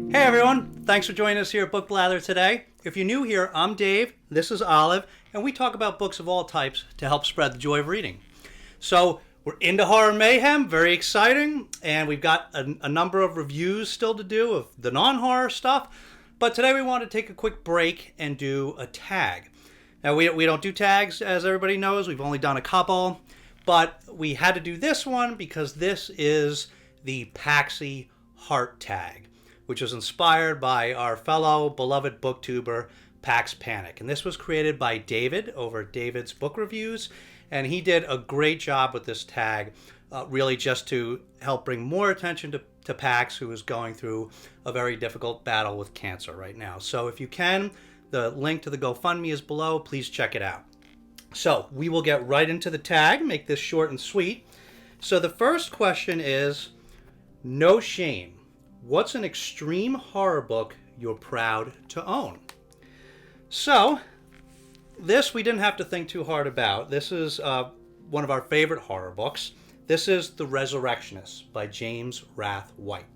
Hey everyone, thanks for joining us here at Book Blather today. If you're new here, I'm Dave, this is Olive, and we talk about books of all types to help spread the joy of reading. So we're into horror mayhem, very exciting, and we've got a number of reviews still to do of the non-horror stuff, but today we want to take a quick break and do a tag. Now we don't do tags, as everybody knows, we've only done a couple, but we had to do this one because this is the Paxy Heart Tag, which was inspired by our fellow beloved booktuber, Pax Panic. And this was created by David over David's Book Reviews, and he did a great job with this tag, really just to help bring more attention to Pax, who is going through a very difficult battle with cancer right now. So if you can, the link to the GoFundMe is below. Please check it out. So we will get right into the tag, make this short and sweet. So the first question is, no shame. What's an extreme horror book you're proud to own? So, this we didn't have to think too hard about. This is one of our favorite horror books. This is The Resurrectionist by James Rath White.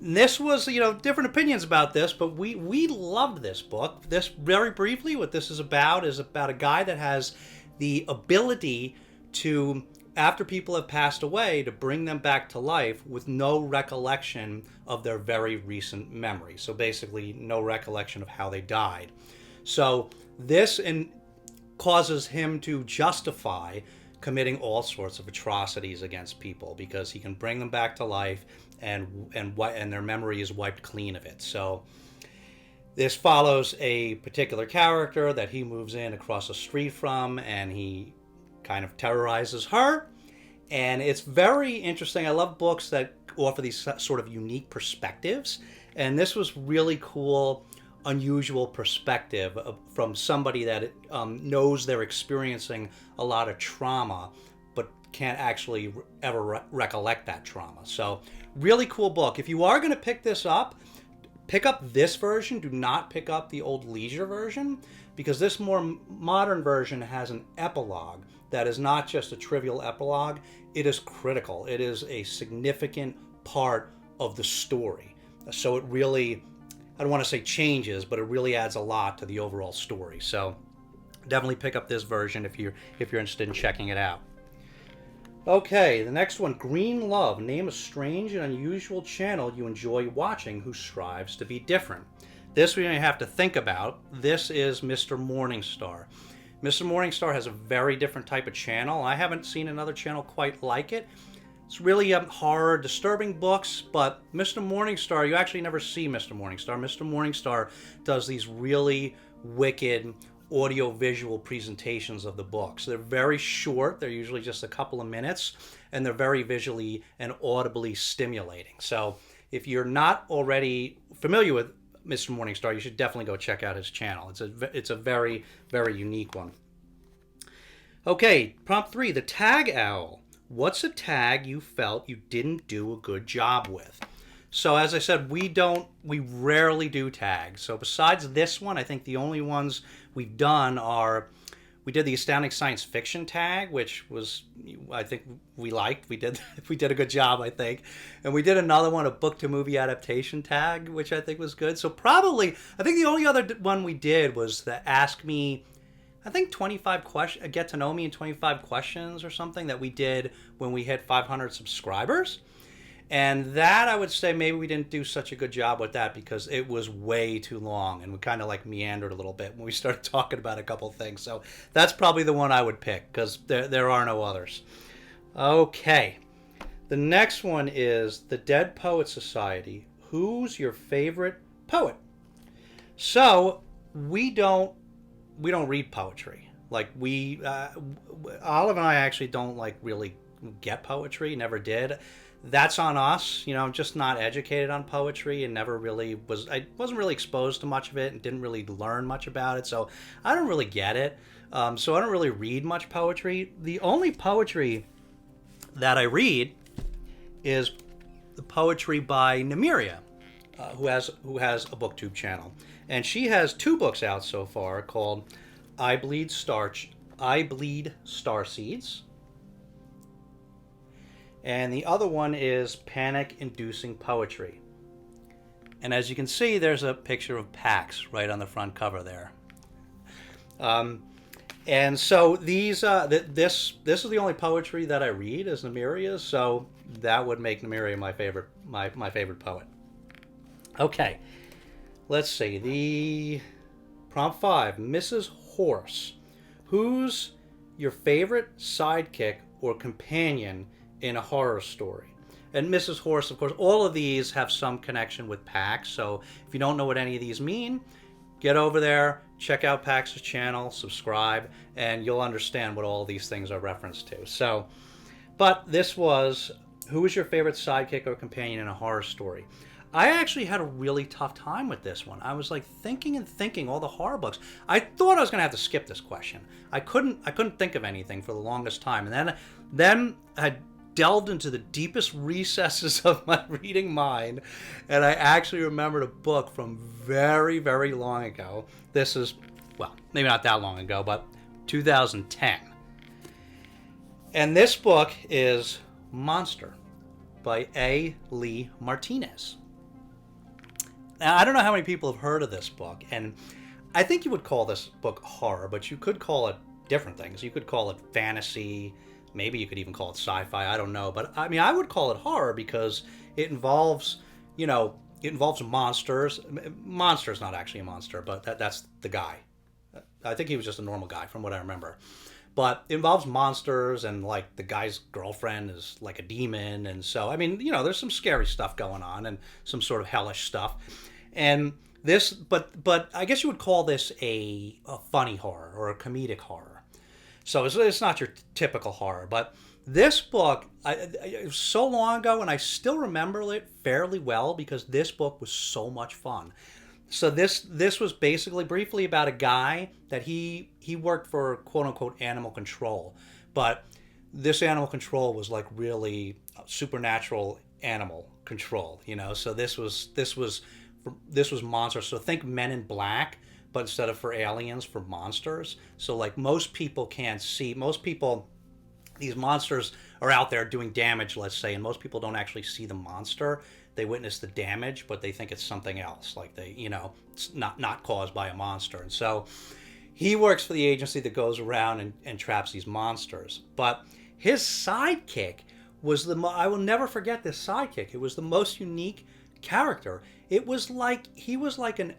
And this was, different opinions about this, but we loved this book. This, very briefly, what this is about a guy that has the ability to, after people have passed away, to bring them back to life with no recollection of their very recent memory. So basically, no recollection of how they died. So this causes him to justify committing all sorts of atrocities against people because he can bring them back to life and their memory is wiped clean of it. So this follows a particular character that he moves in across the street from, and he kind of terrorizes her, and it's very interesting. I love books that offer these sort of unique perspectives, and this was really cool, unusual perspective from somebody that knows they're experiencing a lot of trauma but can't actually ever recollect that trauma. So really cool book. If you are going to pick this up, pick up this version. Do not pick up the old leisure version, because this more modern version has an epilogue that is not just a trivial epilogue. It is critical. It is a significant part of the story. So it really, I don't want to say changes, but it really adds a lot to the overall story. So definitely pick up this version if you're interested in checking it out. Okay, the next one, Green Love. Name a strange and unusual channel you enjoy watching who strives to be different. This we don't have to think about. This is Mr. Morningstar. Mr. Morningstar has a very different type of channel. I haven't seen another channel quite like it. It's really horror, disturbing books, but Mr. Morningstar, you actually never see Mr. Morningstar. Mr. Morningstar does these really wicked audio-visual presentations of the books. They're very short. They're usually just a couple of minutes, and they're very visually and audibly stimulating. So if you're not already familiar with Mr. Morningstar, you should definitely go check out his channel. It's a very, very unique one. Okay, prompt 3, the tag owl. What's a tag you felt you didn't do a good job with? So as I said, we rarely do tags. So besides this one, I think the only ones we've done are, we did the Astounding Science Fiction tag, which was, I think we liked. We did a good job, I think. And we did another one, a book to movie adaptation tag, which I think was good. So probably, I think the only other one we did was the Ask Me, I think 25 questions, Get to Know Me in 25 questions or something that we did when we hit 500 subscribers. And that, I would say, maybe we didn't do such a good job with that because it was way too long and we kind of like meandered a little bit when we started talking about a couple of things. So that's probably the one I would pick because there are no others. Okay. The next one is the Dead Poet Society. Who's your favorite poet? So we don't read poetry. Like Olive and I actually don't like really get poetry, never did. That's on us. I'm just not educated on poetry and never really I wasn't really exposed to much of it and didn't really learn much about it. So I don't really get it. So I don't really read much poetry. The only poetry that I read is the poetry by Nemiria, who has a BookTube channel. And she has 2 books out so far called I Bleed Starseeds and the other one is Panic-Inducing Poetry. And as you can see, there's a picture of Pax right on the front cover there. And so these, this is the only poetry that I read is Nemiria's, so that would make Nemiria my favorite poet. Okay, let's see. The prompt 5, Mrs. Horse. Who's your favorite sidekick or companion in a horror story? And Mrs. Horse, of course, all of these have some connection with Pax, so if you don't know what any of these mean, get over there, check out Pax's channel, subscribe, and you'll understand what all these things are referenced to. So, but this was, who is your favorite sidekick or companion in a horror story? I actually had a really tough time with this one. I was like thinking all the horror books. I thought I was going to have to skip this question. I couldn't think of anything for the longest time. And then I delved into the deepest recesses of my reading mind, and I actually remembered a book from very, very long ago. This is, well, maybe not that long ago, but 2010. And this book is Monster by A. Lee Martinez. Now, I don't know how many people have heard of this book, and I think you would call this book horror, but you could call it different things. You could call it fantasy. Maybe you could even call it sci-fi. I don't know. But I mean, I would call it horror because it involves, it involves monsters. Monster's not actually a monster, but that's the guy. I think he was just a normal guy from what I remember. But it involves monsters, and like the guy's girlfriend is like a demon. And so, I mean, there's some scary stuff going on and some sort of hellish stuff. And this, but I guess you would call this a funny horror or a comedic horror. So it's not your typical horror, but this book, it was so long ago, and I still remember it fairly well because this book was so much fun. So this was basically briefly about a guy that he worked for quote unquote animal control, but this animal control was like really supernatural animal control, So this was monsters. So think Men in Black, but instead of for aliens, for monsters. So like most people can't see, these monsters are out there doing damage, let's say, and most people don't actually see the monster. They witness the damage, but they think it's something else, like it's not caused by a monster. And so he works for the agency that goes around and traps these monsters. But his sidekick was I will never forget this sidekick. It was the most unique character. It was like, he was like an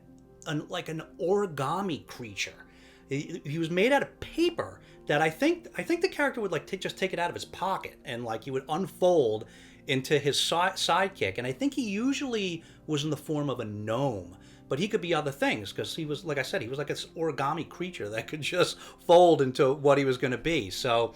origami creature. He was made out of paper that I think the character would like just take it out of his pocket, and like he would unfold into his sidekick. And I think he usually was in the form of a gnome, but he could be other things because he was, like I said, he was like this origami creature that could just fold into what he was going to be. So,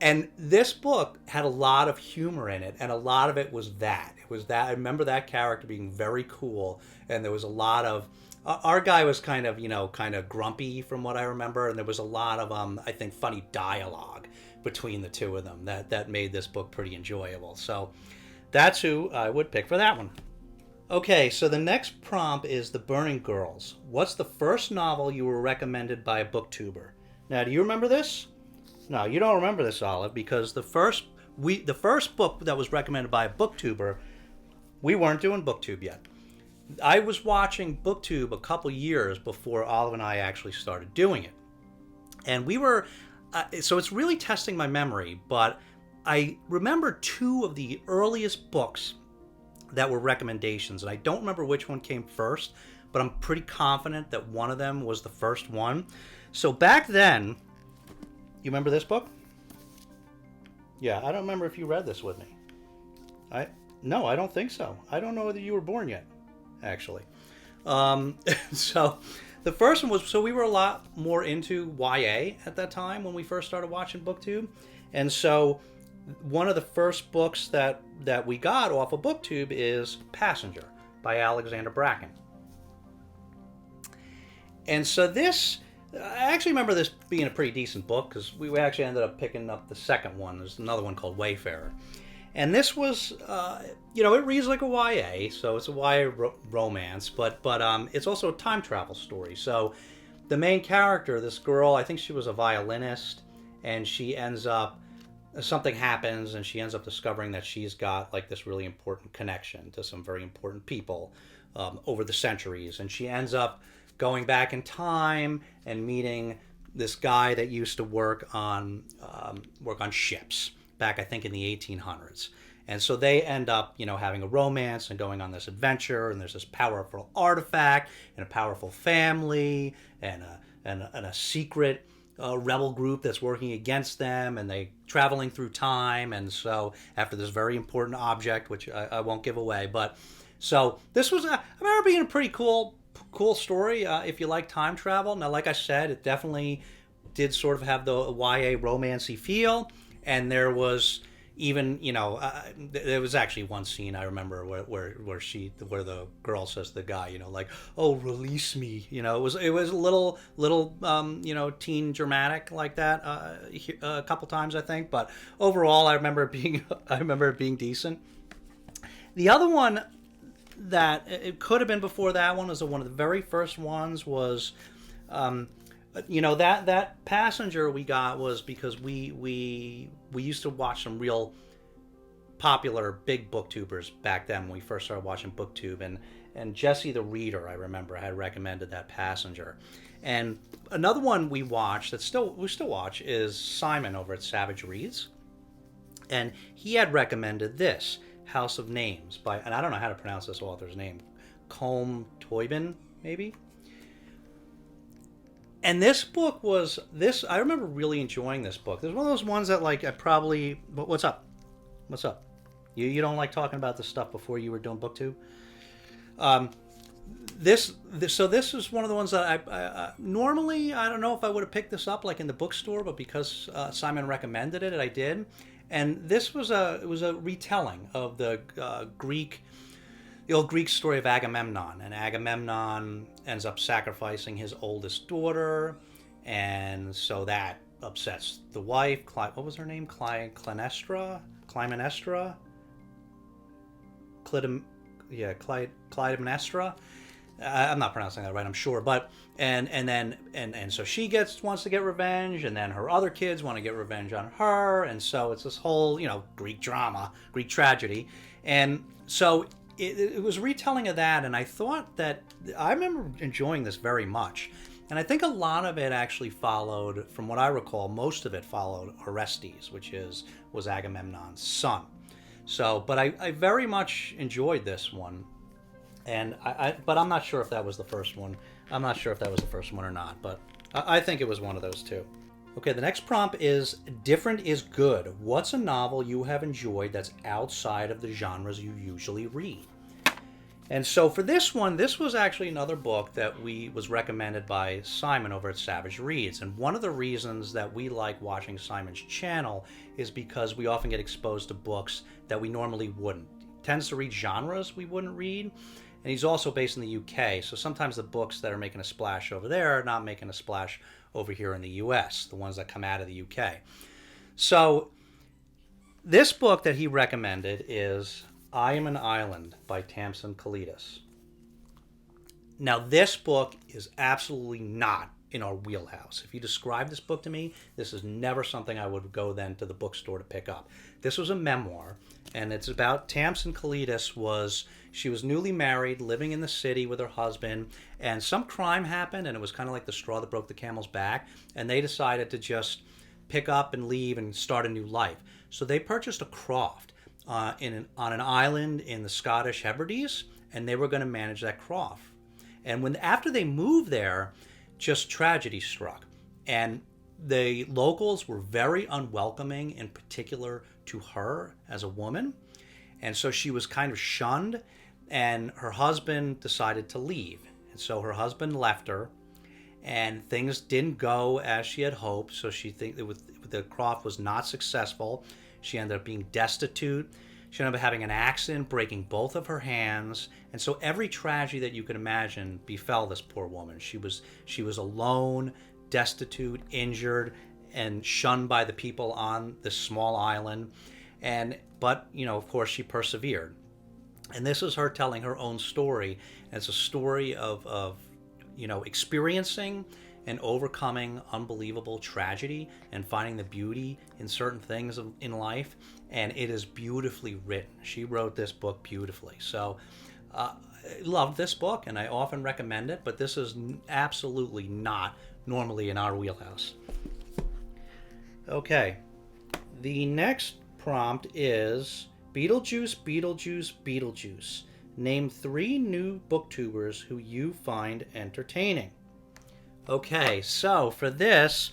and this book had a lot of humor in it, and a lot of it was that. I remember that character being very cool, and there was a lot of our guy was kind of grumpy from what I remember, and there was a lot of I think funny dialogue between the two of them that made this book pretty enjoyable. So that's who I would pick for that one. Okay, so the next prompt is The Burning Girls. What's the first novel you were recommended by a booktuber? Now, do you remember this? No, you don't remember this, Olive, because the first book that was recommended by a booktuber, we weren't doing BookTube yet. I was watching BookTube a couple years before Olive and I actually started doing it. And we were, so it's really testing my memory, but I remember two of the earliest books that were recommendations, and I don't remember which one came first, but I'm pretty confident that one of them was the first one. So back then, you remember this book? Yeah, I don't remember if you read this with me. No, I don't think so. I don't know whether you were born yet, actually. So the first one was, so we were a lot more into YA at that time when we first started watching BookTube. And so one of the first books that we got off of BookTube is Passenger by Alexander Bracken. And so this, I actually remember this being a pretty decent book because we actually ended up picking up the second one. There's another one called Wayfarer. And this was, it reads like a YA, so it's a YA romance, but it's also a time travel story. So the main character, this girl, I think she was a violinist, and she ends up something happens and she ends up discovering that she's got like this really important connection to some very important people over the centuries, and she ends up going back in time and meeting this guy that used to work on ships back, I think, in the 1800s. And so they end up, having a romance and going on this adventure. And there's this powerful artifact and a powerful family and a secret rebel group that's working against them. And they traveling through time. And so after this very important object, which I won't give away, but so this was, I remember being a pretty cool story if you like time travel. Now, like I said, it definitely did sort of have the YA romancy feel, and there was even there was actually one scene I remember where the girl says to the guy, like, "Oh, release me," it was a little teen dramatic like that a couple times, I think, but overall I remember it being decent. The other one that it could have been before that one was one of the very first ones was that Passenger we got was because we used to watch some real popular big booktubers back then when we first started watching BookTube, and Jesse the Reader, I remember, had recommended that Passenger. And another one we watch we still watch is Simon over at Savage Reads, and he had recommended this House of Names by, and I don't know how to pronounce this author's name, Colm Toibin, maybe. And this book was I remember really enjoying this book. There's one of those ones that like I probably. What's up? What's up? You don't like talking about this stuff before you were doing BookTube? This is one of the ones that I normally I don't know if I would have picked this up like in the bookstore, but because Simon recommended it, I did. And this was a retelling of the old Greek story of Agamemnon, and Agamemnon ends up sacrificing his oldest daughter, and so that upsets the wife. What was her name? Clytemnestra. I'm not pronouncing that right, I'm sure, but and so she wants to get revenge, and then her other kids want to get revenge on her, and so it's this whole Greek drama, Greek tragedy, and so it was a retelling of that, and I thought that I remember enjoying this very much, and I think a lot of it actually followed, from what I recall, most of it followed Orestes, which was Agamemnon's son. So, but I very much enjoyed this one. And but I'm not sure if that was the first one. I'm not sure if that was the first one or not, but I think it was one of those two. Okay, the next prompt is, different is good. What's a novel you have enjoyed that's outside of the genres you usually read? And so for this one, this was actually another book that was recommended by Simon over at Savage Reads. And one of the reasons that we like watching Simon's channel is because we often get exposed to books that we normally wouldn't. He tends to read genres we wouldn't read. And he's also based in the UK, so sometimes the books that are making a splash over there are not making a splash over here in the US, the ones that come out of the UK. So this book that he recommended is I Am an Island by Tamsin Kalidas. Now this book is absolutely not in our wheelhouse. If you describe this book to me, this is never something I would go then to the bookstore to pick up. This was a memoir, and it's about Tamsin Kalidas. She was newly married, living in the city with her husband, and some crime happened, and it was kind of like the straw that broke the camel's back, and they decided to just pick up and leave and start a new life. So they purchased a croft on an island in the Scottish Hebrides, and they were going to manage that croft. And after they moved there, just tragedy struck, and the locals were very unwelcoming, in particular to her as a woman, and so she was kind of shunned, and her husband decided to leave, and so her husband left her, and things didn't go as she had hoped. So the croft was not successful. She ended up being destitute. She ended up having an accident, breaking both of her hands, and so every tragedy that you could imagine befell this poor woman. She was alone, destitute, injured, and shunned by the people on this small island. But of course, she persevered. And this is her telling her own story. And it's a story of experiencing and overcoming unbelievable tragedy and finding the beauty in certain things in life. And it is beautifully written. She wrote this book beautifully. So I love this book, and I often recommend it, but this is absolutely not normally in our wheelhouse. Okay, the next prompt is Beetlejuice Beetlejuice Beetlejuice. Name 3 new booktubers who you find entertaining. Okay, so for this,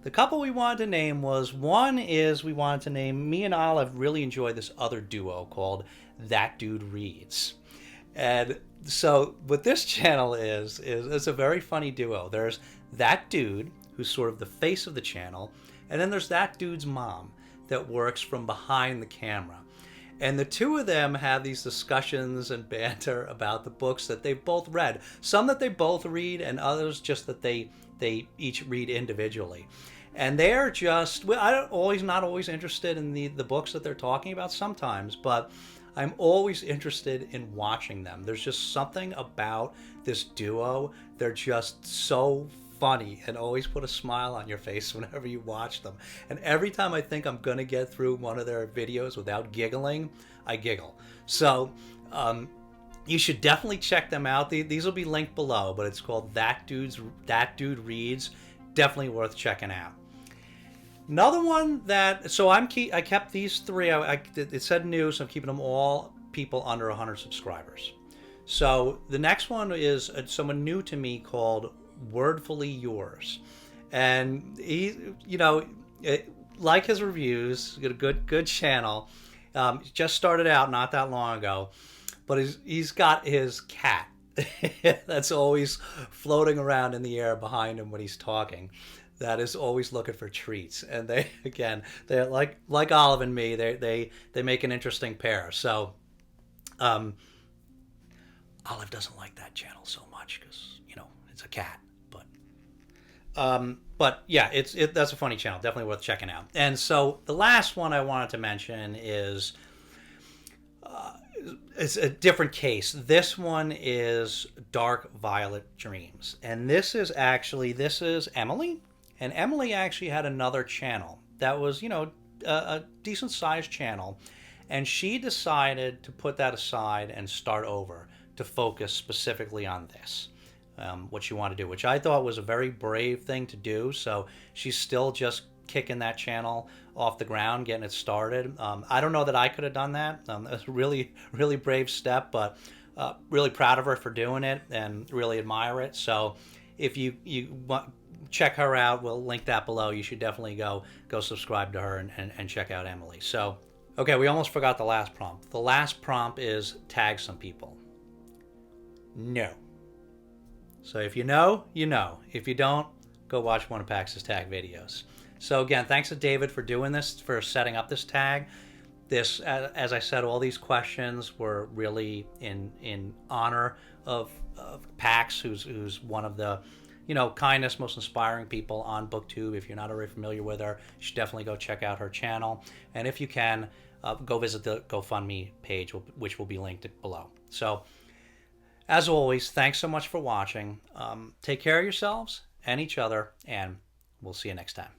the couple we wanted to name was, one is we wanted to name, me and Olive really enjoy this other duo called That Dude Reads. And so what this channel is it's a very funny duo. There's that dude who's sort of the face of the channel, and then there's that dude's mom that works from behind the camera. And the two of them have these discussions and banter about the books that they've both read. Some that they both read, and others just that they each read individually. And they're just, well, not always interested in the books that they're talking about sometimes, but I'm always interested in watching them. There's just something about this duo. They're just so funny and always put a smile on your face whenever you watch them. And every time I think I'm gonna get through one of their videos without giggling, I giggle. So you should definitely check them out. These will be linked below, but it's called That Dude Reads. Definitely worth checking out. Another one that, so I kept these 3. It said new, so I'm keeping them all people under 100 subscribers. So the next one is someone new to me called Wordfully Yours, and he, like his reviews, got a good channel. Just started out not that long ago, but he's got his cat that's always floating around in the air behind him when he's talking. That is always looking for treats, and they're like Olive and me. They make an interesting pair. So, Olive doesn't like that channel so much because it's a cat. But yeah, that's a funny channel. Definitely worth checking out. And so the last one I wanted to mention is it's a different case. This one is Dark Violet Dreams, and this is Emily. And Emily actually had another channel that was a decent sized channel, and she decided to put that aside and start over to focus specifically on this. What you want to do, which I thought was a very brave thing to do. So she's still just kicking that channel off the ground, getting it started. I don't know that I could have done that. That's a really, really brave step, but really proud of her for doing it and really admire it. So if you want, check her out, we'll link that below. You should definitely go subscribe to her and check out Emily. So, okay, we almost forgot the last prompt. The last prompt is tag some people. No. So if you know, you know. If you don't, go watch one of Pax's tag videos. So again, thanks to David for doing this, for setting up this tag. This, as I said, all these questions were really in honor of Pax, who's one of the kindest, most inspiring people on BookTube. If you're not already familiar with her, you should definitely go check out her channel. And if you can, go visit the GoFundMe page, which will be linked below. So, as always, thanks so much for watching. Take care of yourselves and each other, and we'll see you next time.